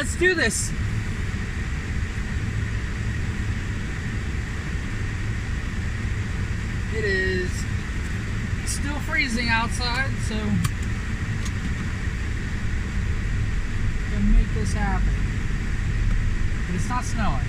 let's do this. It is still freezing outside, so gonna make this happen. But it's not snowing.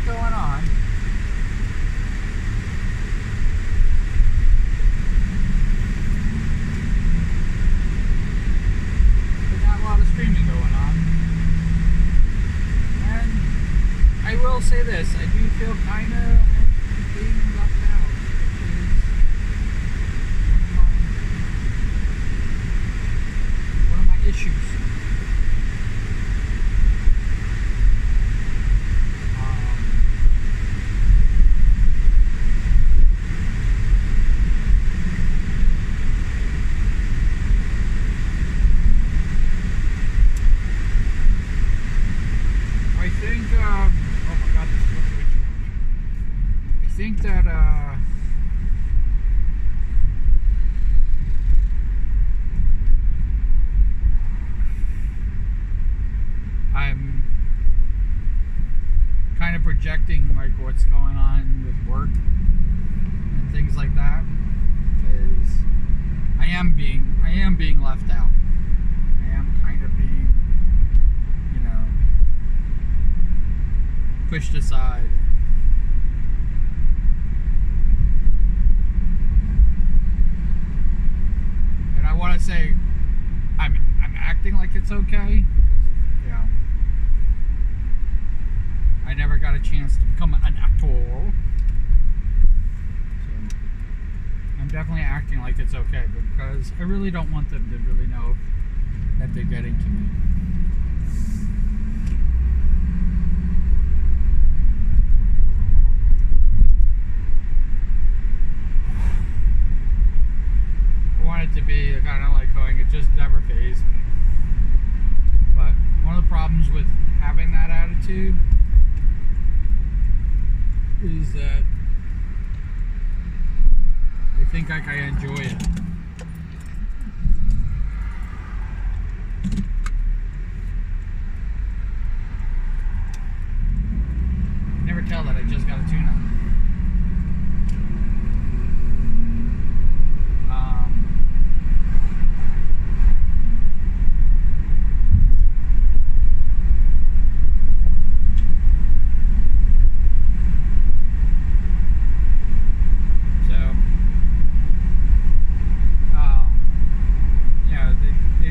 Going on. We got a lot of streaming going on. And I will say this, I do feel kind of being left out, which is one of my issues. I think that I'm kind of projecting like what's going on with work and things like that, because I am being left out. I am kind of being, you know, pushed aside. And I want to say I'm acting like it's okay, you know, I never got a chance to become an actor. So I'm definitely acting like it's okay, because I really don't want them to really know that they're getting to me. I want it to be kind of like going, it just never fazed me. But one of the problems with having that attitude is that I think like I enjoy it. I never tell that I just got a tune-up.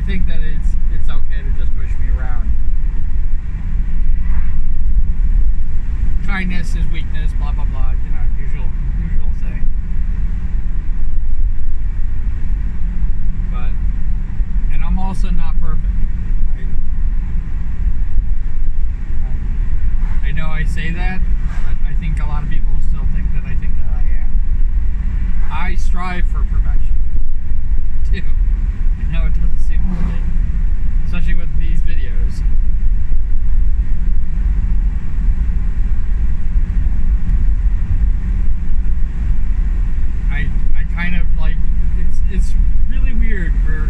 Think that it's okay to just push me around. Kindness is weakness, blah blah blah, you know, usual thing. But, and I'm also not perfect. I know I say that, but I think a lot of people still think that I think that I am. I strive for perfection too. No, it doesn't seem like it, especially with these videos. I kind of like, it's really weird for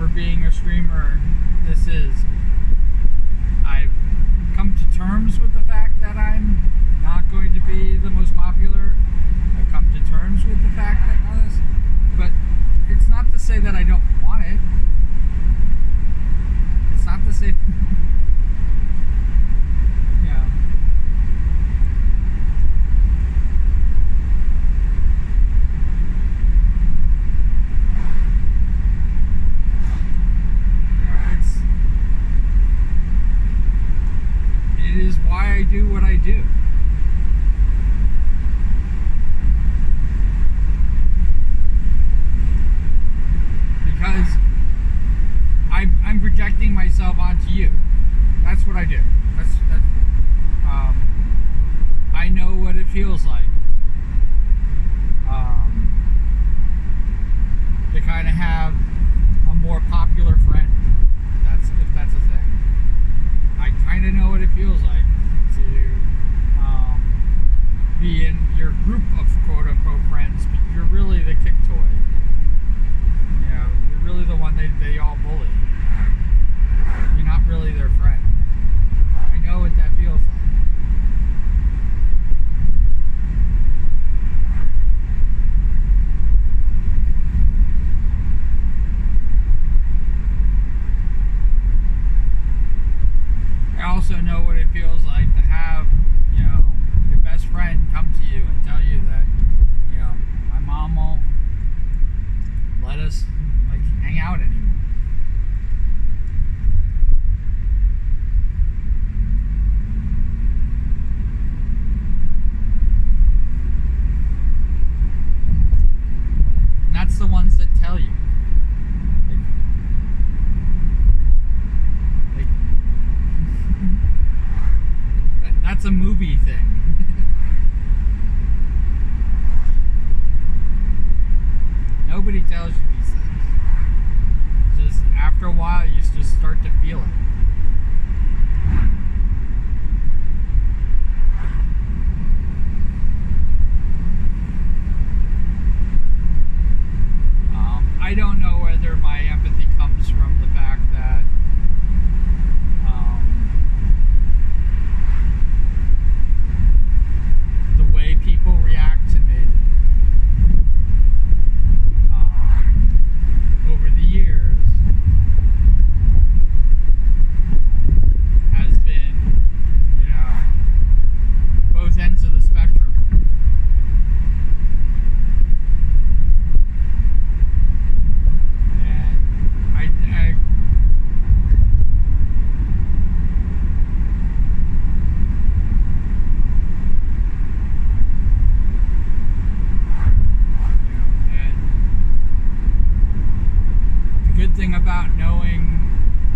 being a streamer. This is, I've come to terms with the fact that I'm not going to be the most popular. I've come to terms with the fact that all this, but it's not to say that I don't want it. It's not to say, yeah. It is why I do what I do. Because I'm projecting my myself onto you. That's what I do. Um, I know what it feels like to kind of have a more popular friend. If that's a thing. I kind of know what it feels like to be in your group of quote unquote friends, but you're really the kick toy. You know, you're really the one they all bully. You're not really their friend. I know what that feels like. I also know what it feels like to have, you know, your best friend come to you and tell you that, you know, my mom won't let us like hang out anymore. And that's the ones that tell you. That's a movie thing. Nobody tells you these things. Just after a while, you just start to feel it. I don't know whether my empathy comes from the fact that people react to me over the years has been, you know, both ends of the spectrum. And thing about knowing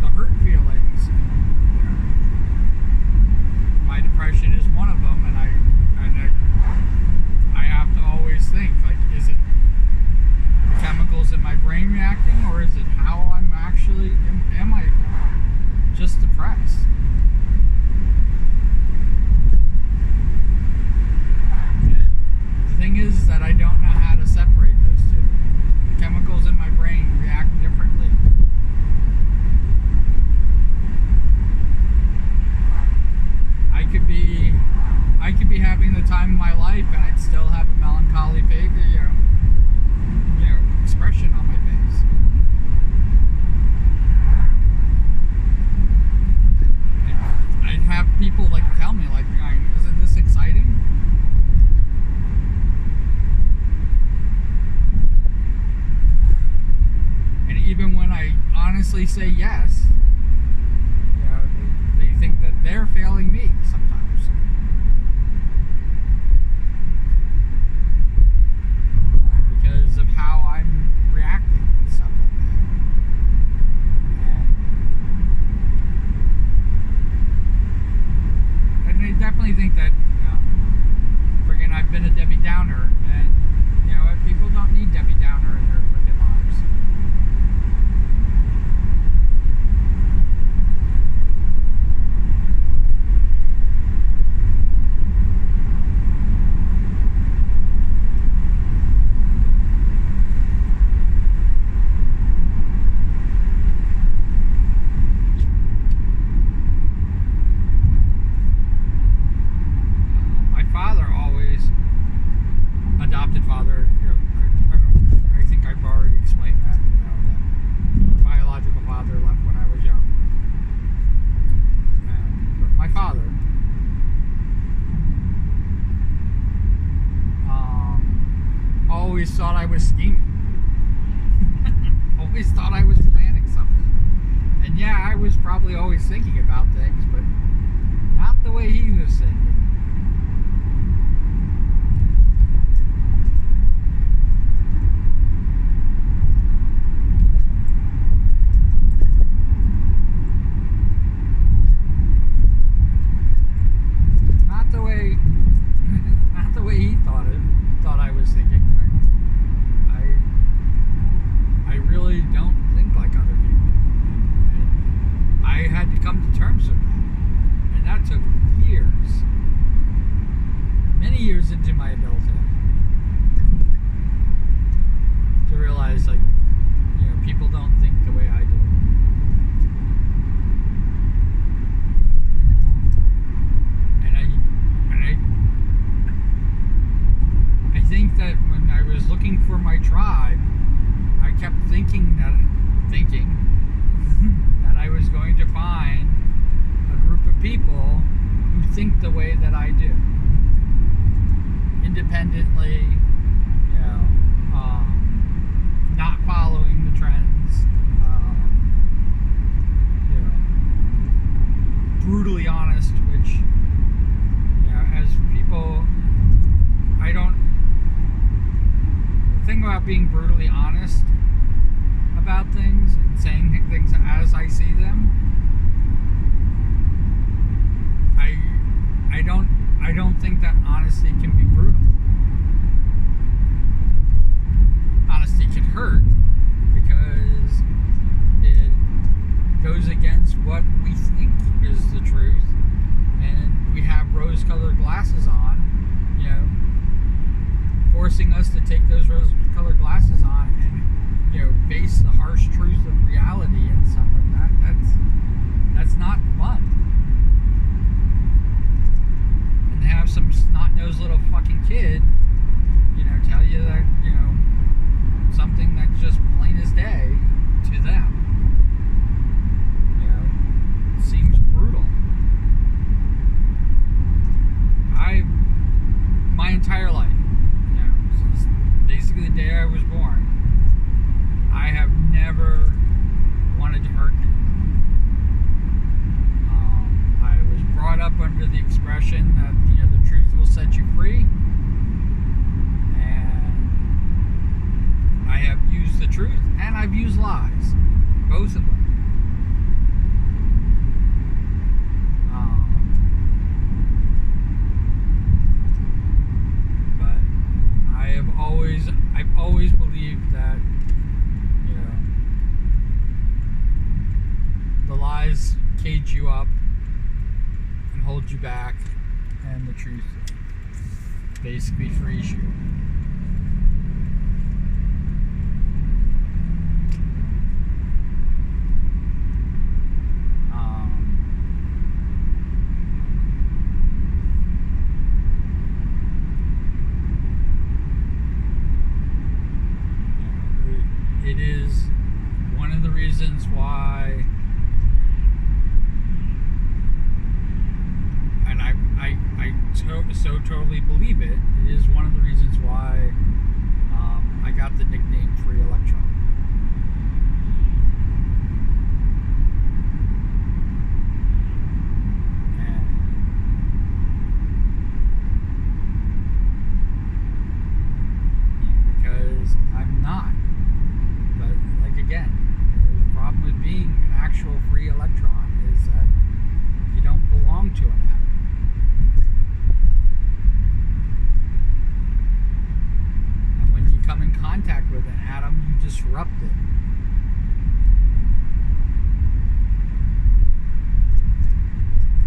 the hurt feelings, and, you know, my depression is one of them, and I have to always think, like, is it the chemicals in my brain reacting, or is it how I'm actually, am I just depressed? And the thing is that I don't know how to separate those two. The chemicals in my brain react differently. I could be having the time of my life, and I'd still have a melancholy face, you know, expression on my face. I'd have people like tell me, like, isn't this exciting? And even when I honestly say yes, you know, they think that they're failing me sometimes. Because of how I'm reacting and stuff like that. And I definitely think that, you know, friggin' I've been a Debbie Downer, and, you know, people don't need Debbie Downer in their friggin' lives. Adopted father, you know, I think I've already explained that, you know, that my biological father left when I was young. But my father, always thought I was scheming. Always thought I was planning something. And yeah, I was probably always thinking about things, but not the way he was thinking. think the way that I do, independently, not following the trends, brutally honest, which, as people, the thing about being brutally honest about things and saying things as I see them, I don't think that honesty can be brutal. Honesty can hurt because it goes against what we think is the truth, and we have rose-colored glasses on, forcing us to take those rose-colored glasses on and, face the harsh truth of reality and stuff like that. That's not fun. And to have some snot-nosed little fucking kid, tell you that, something that's just plain as day to them, seems brutal. My entire life, since basically the day I was born, I have never wanted to hurt anyone. I was brought up under the expression that, the truth will set you free. I have used the truth and I've used lies, both of them. But I've always believed that, the lies cage you up and hold you back, and the truth basically frees you. It is one of the reasons why, and I so totally believe it. It is one of the reasons why I got the nickname Free Electron. Because I'm not. But again, the problem with being an actual free electron is that you don't belong to an atom. And when you come in contact with an atom, you disrupt it.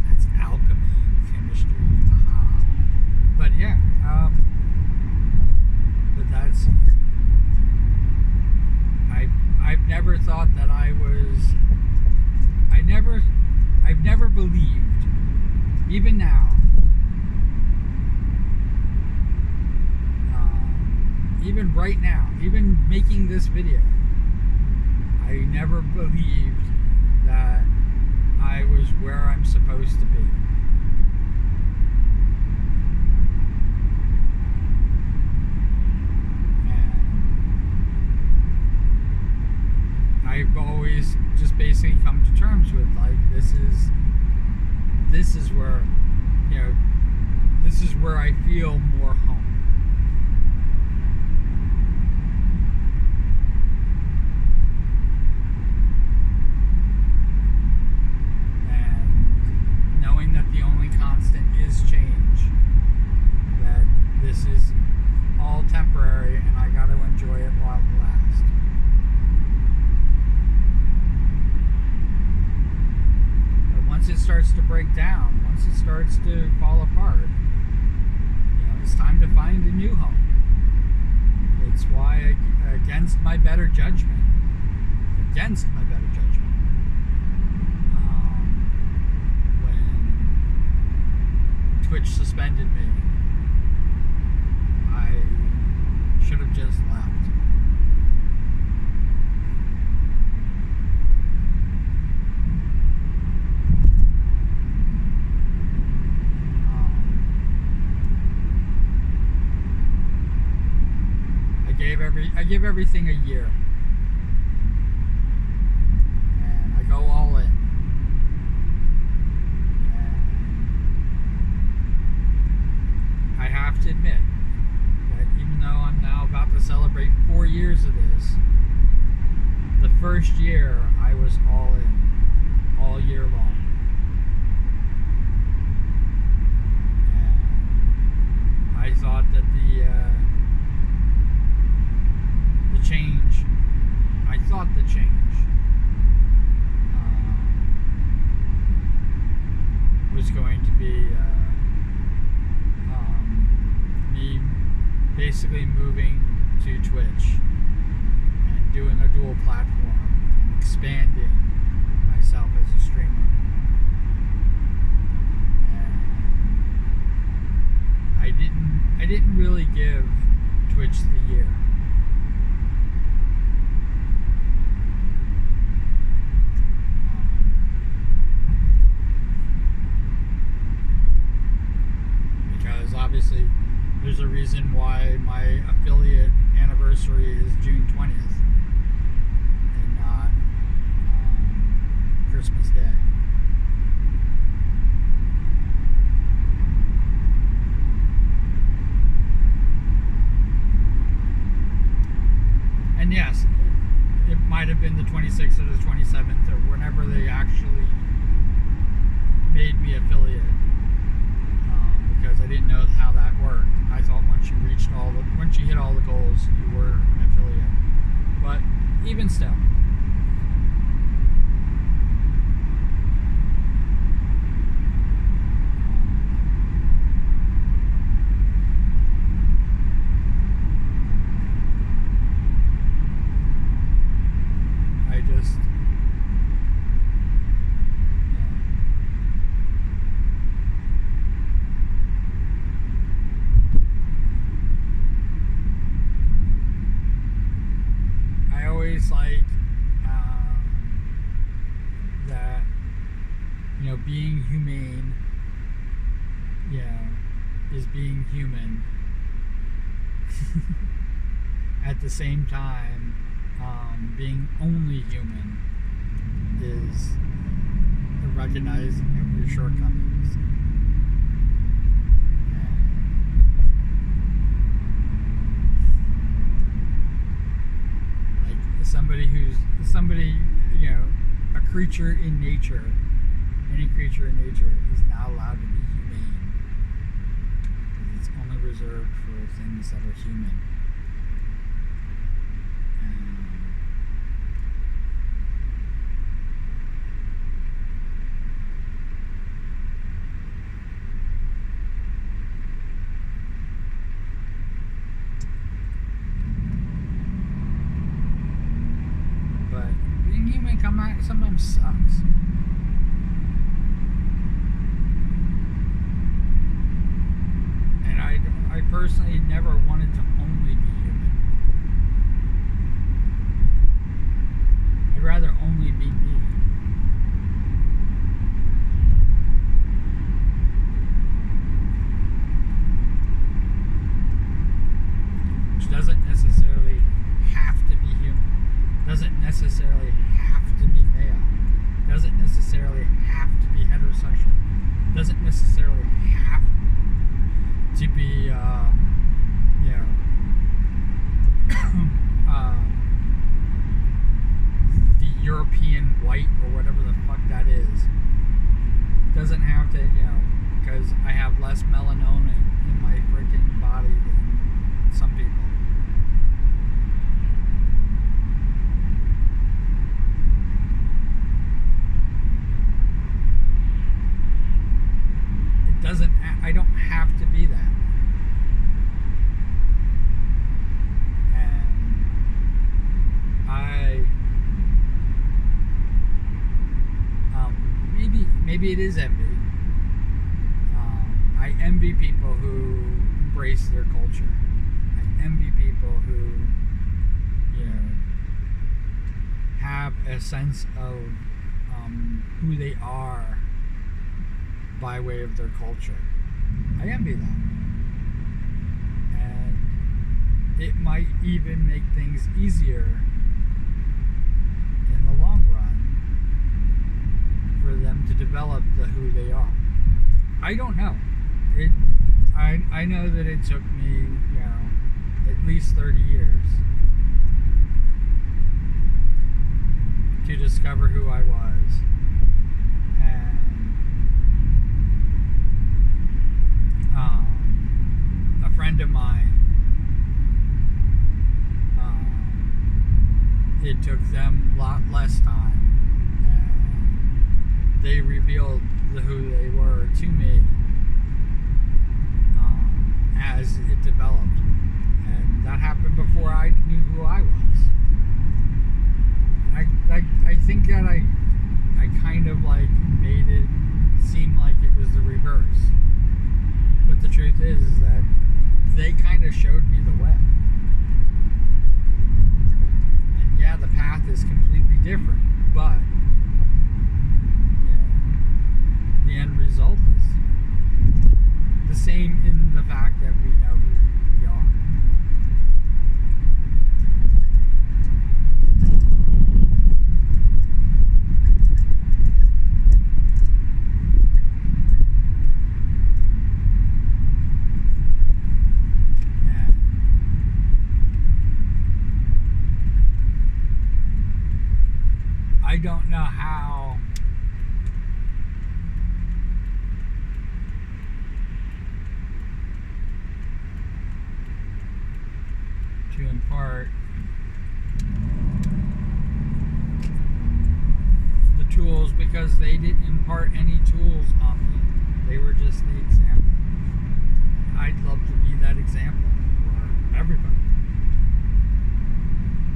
That's alchemy, chemistry. But yeah, but that's. I've never thought that I've never believed, even now, even right now, even making this video, I never believed that I was where I'm supposed to be. I've always just basically come to terms with, like, this is where, this is where I feel more home. And knowing that the only constant is change, that this is all temporary and I got to enjoy it while it lasts. Once it starts to break down, once it starts to fall apart, it's time to find a new home. It's why, against my better judgment, when Twitch suspended me, I should have just left. I give everything a year, and I go all in. And I have to admit that even though I'm now about to celebrate 4 years of this, the first year I was all in, all year long. I thought that the change was going to be me basically moving to Twitch and doing a dual platform and expanding myself as a streamer. I didn't really give Twitch the year. Because obviously there's a reason why my affiliate anniversary is June 20th and not Christmas Day. And yes, it might have been the 26th or the 27th or whenever they actually made me affiliate, because I didn't know how that worked. I thought once you hit all the goals, you were an affiliate. But even still. That being humane, is being human. At the same time, being only human is the recognizing of your shortcomings. Somebody, a creature in nature, any creature in nature is not allowed to be humane. Because it's only reserved for things that are human. Sometimes sucks. And I personally never wanted to only be human. I'd rather only be me. Which doesn't necessarily have to be human. Doesn't necessarily have to be male. Doesn't necessarily have to be heterosexual. Doesn't necessarily have to be, the European white or whatever the fuck that is. Doesn't have to, because I have less melatonin in my freaking body than some people. I don't have to be that. And maybe it is envy. I envy people who embrace their culture. I envy people who, have a sense of who they are by way of their culture. I envy that. And it might even make things easier in the long run for them to develop who they are. I don't know. I know that it took me, at least 30 years to discover who I was. And a friend of mine, it took them a lot less time, and they revealed who they were to me as it developed. And that happened before I knew who I was. I think that I kind of like made it seem like it was the reverse. But the truth is that they kind of showed me the way. And yeah, the path is completely different, but the end result is the same in the fact that we know who we are. I don't know how to impart the tools, because they didn't impart any tools on me. They were just the example. I'd love to be that example for everybody.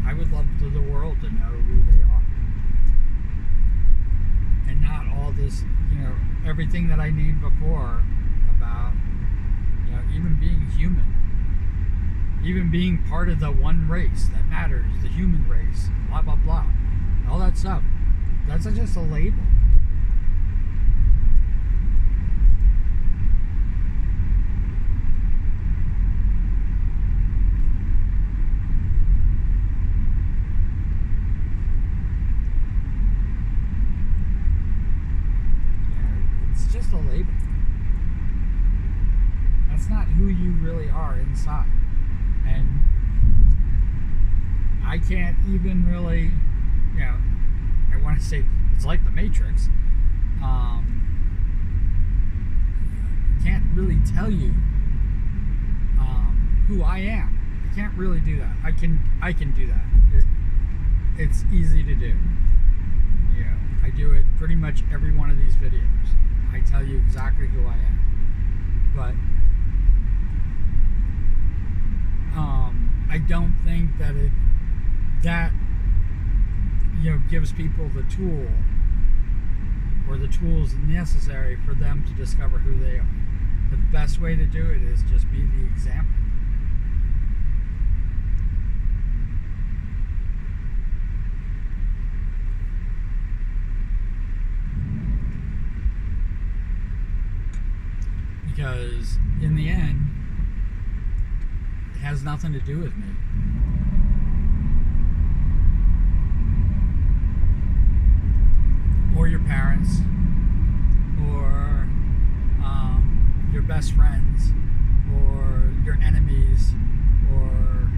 I would love for the world to know who they are. And not all this, everything that I named before about, even being human. Even being part of the one race that matters, the human race, blah, blah, blah. All that stuff. That's just a label. It's just a label. That's not who you really are inside. And I can't even really, I want to say it's like the Matrix. I can't really tell you who I am. I can't really do that. I can do that. It's easy to do. I do it pretty much every one of these videos. I tell you exactly who I am. But I don't think that gives people the tool or the tools necessary for them to discover who they are. The best way to do it is just be the example. Because in the end, it has nothing to do with me. Or your parents, or your best friends, or your enemies, or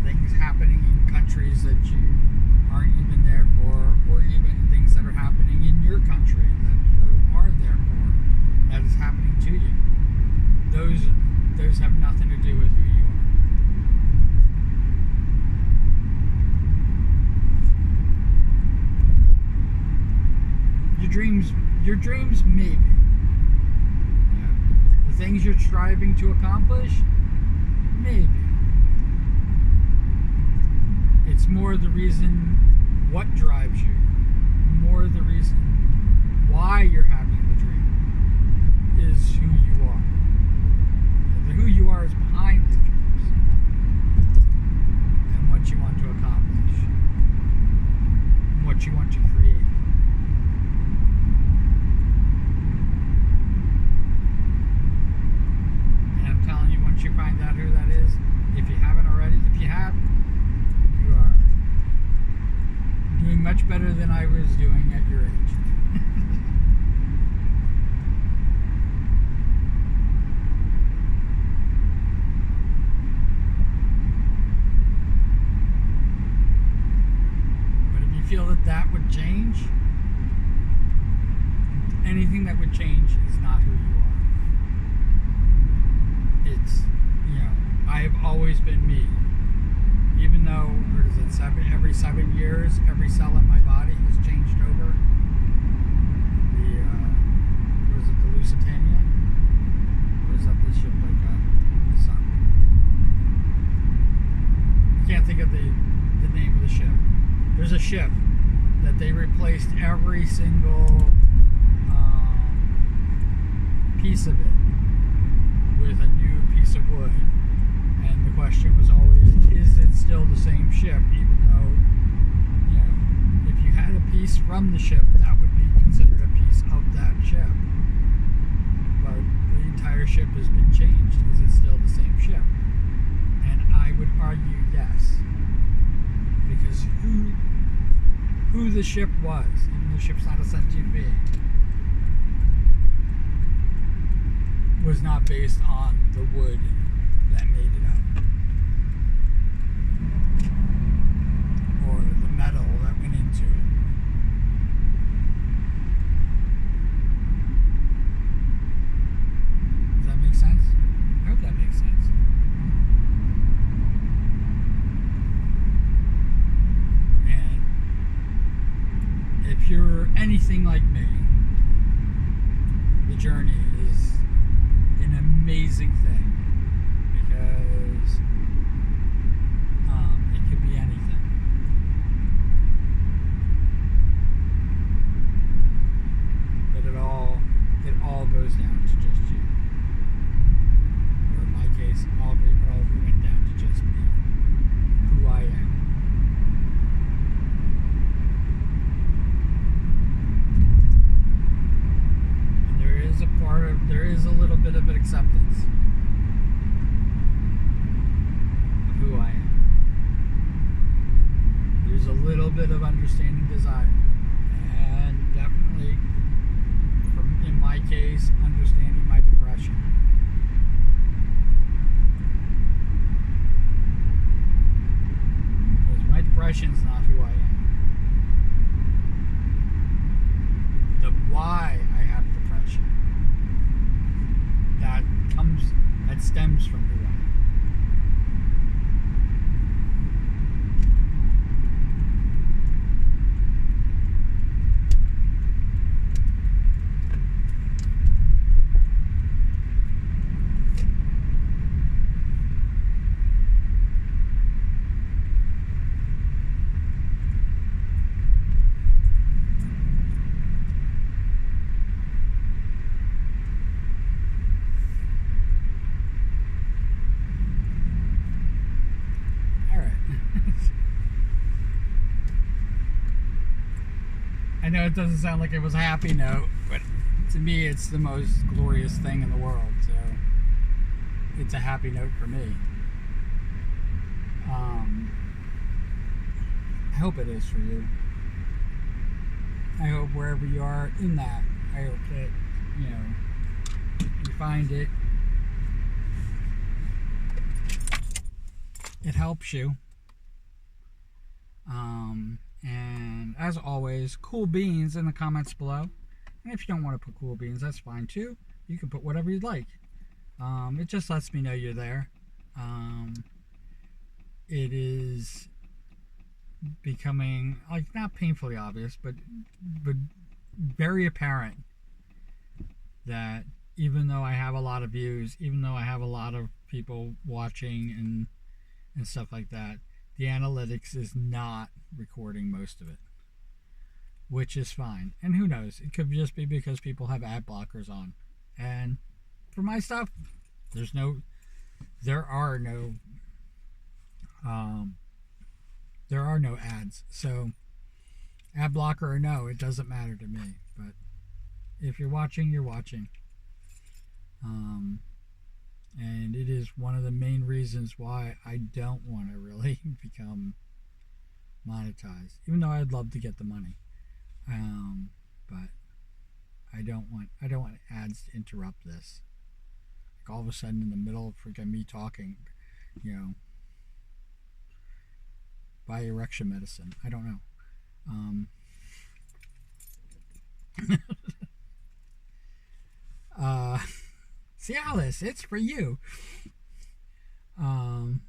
things happening in countries that you aren't even there for, or even things that are happening in your country that you are there for, that is happening to you. Those have nothing to do with who you are. Your dreams maybe. The things you're striving to accomplish, maybe. It's more the reason what drives you, more the reason why you're having the dream is who you are. The who you are is behind the dreams and what you want to accomplish and what you want to create. And I'm telling you, once you find out who that doing at your age. But if you feel that that would change, anything that would change is not who you are. It's, I have always been me. Even though, every 7 years, every cell in my body has changed over. Was it the Lusitania? Or is that the ship that got sunk? I can't think of the name of the ship. There's a ship that they replaced every single piece of it with a new piece of wood. And the question was always, is it still the same ship? Even though, if you had a piece from the ship, that would be considered a piece of that ship. But the entire ship has been changed. Is it still the same ship? And I would argue yes. Because who the ship was, even though the ship's not a sentient being, was not based on the wood that made it up, or the metal that went into it. Does that make sense? I hope that makes sense. And if you're anything like me, the journey is an amazing thing. Because it could be anything. But it all goes down to just you. Or in my case, it all went down to just me. Who I am. And there is a little bit of an acceptance. Who I am. There's a little bit of understanding desire, and definitely, in my case, understanding my depression. Because my depression's not who I am. The why I have depression, that stems from who I am. I know it doesn't sound like it was a happy note, but to me it's the most glorious thing in the world, so it's a happy note for me. I hope it is for you. I hope wherever you are in that, I hope that, you find it helps you. And as always, cool beans in the comments below. And if you don't want to put cool beans, that's fine too. You can put whatever you'd like. It just lets me know you're there. It is becoming, like, not painfully obvious, but very apparent that even though I have a lot of views, even though I have a lot of people watching and stuff like that, the analytics is not recording most of it, which is fine. And who knows, it could just be because people have ad blockers on. And for my stuff, there are no ads. So ad blocker or no, it doesn't matter to me. But if you're watching, you're watching. And it is one of the main reasons why I don't want to really become monetized, even though I'd love to get the money. I don't want ads to interrupt this. Like all of a sudden in the middle of freaking me talking, you know, buy erection medicine. I don't know. Um, uh, Cialis, it's for you. Um,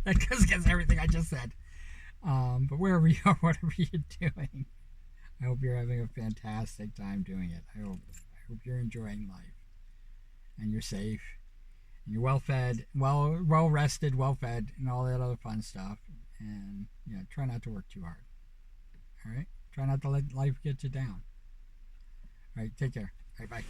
that goes against everything I just said. But wherever you are, whatever you're doing, I hope you're having a fantastic time doing it. I hope you're enjoying life and you're safe and you're well fed, well rested, well fed, and all that other fun stuff. And try not to work too hard. All right, try not to let life get you down. All right, take care. All right, bye.